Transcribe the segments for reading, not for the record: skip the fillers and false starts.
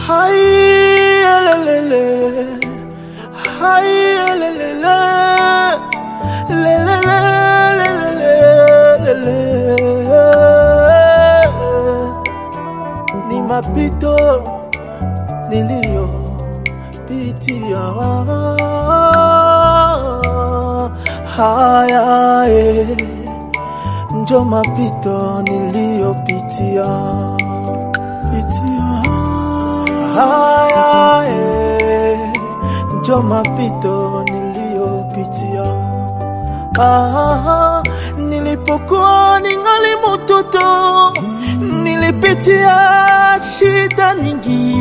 Hai lelele, hai lelele, lelele, lelele. Ni mapito niliyopitia, haya njo mapito niliyopitia, haya njo mapito niliyopitia. Nilipokuwa ningali mtoto nilipitia shida nyingi.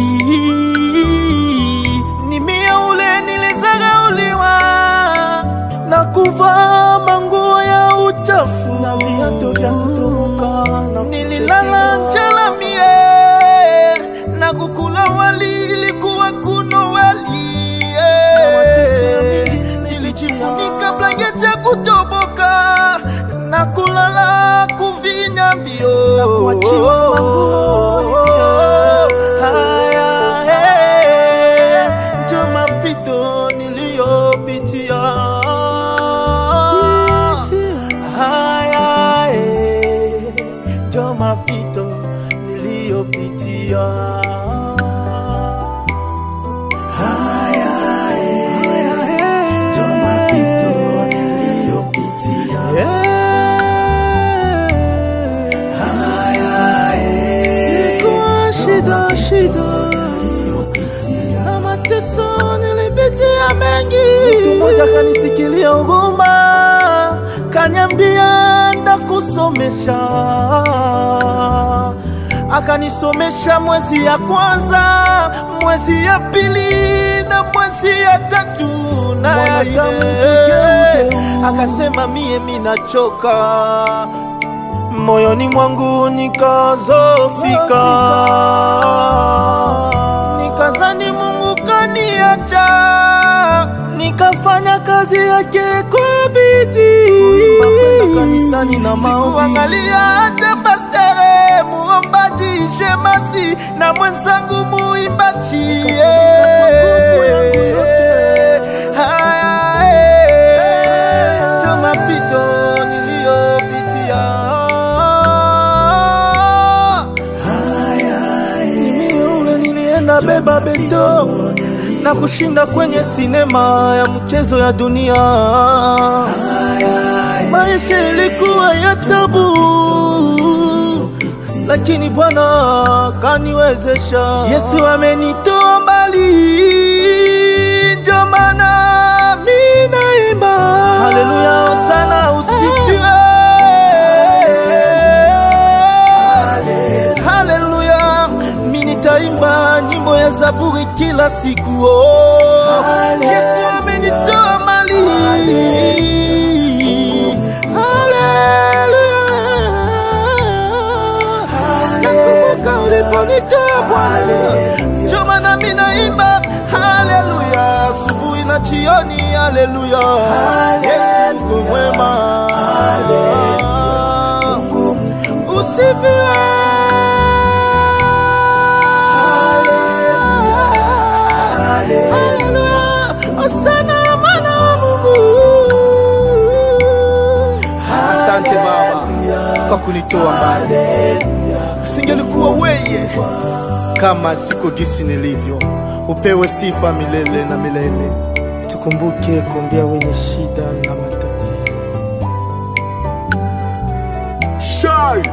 Nimeule nilizarauliwa na kuvaa manguo ya uchafu na viatu vya kutoka. Nililala njala mie na kukula wali ilikuwa kuno wali. Nilijifunika blanketi ya kutoboka na kulala kuvinya mbio na kuachiwa manguo. Haya njo mapito niliyopitia, haya njo mapito niliyopitia. Shida na mateso nilipitia mengi. Mtu mmoja kanisikilia huruma, kaniambia ndakusomesha. Akanisomesha mwezi ya kwanza, mwezi ya pili na mwezi ya tatu na akasema mie minachoka. Moyoni mwangu nikazofika, nikazani Mungu kaniacha. Nikafanya kazi yake kwa bidii, kwenda kanisani na maombi. Sikuangalia hata pastere, muombaji, shemasi na mwenzangu muimbaji. Njo mapito niliyopitia. Na beba beto na kushinda kwenye sinema ya mchezo ya dunia. Maisha ilikuwa ya tabu, lakini Bwana kaniwezesha. Yesu amenitoa mbali, ndio maana mimi naimba haleluya, sana usifiwe. Haleluya, mimi nitaimba nyimbo ya Zaburi kila siku. Yesu amenitoa mbali, haleluya. Nakumbuka uliponitoa Bwana, ndio maana mimi naimba haleluya, asubuhi na jioni haleluya. Yesu uko mwema, usifiwe. Asante mwana wa Mungu. Asante Baba kwa kunitoa mbali. Singelikuwa wewe kama siko gisi nilivyo. Upewe sifa milele na milele. Tukumbuke kuombea wenye shida na matatizo. Shine.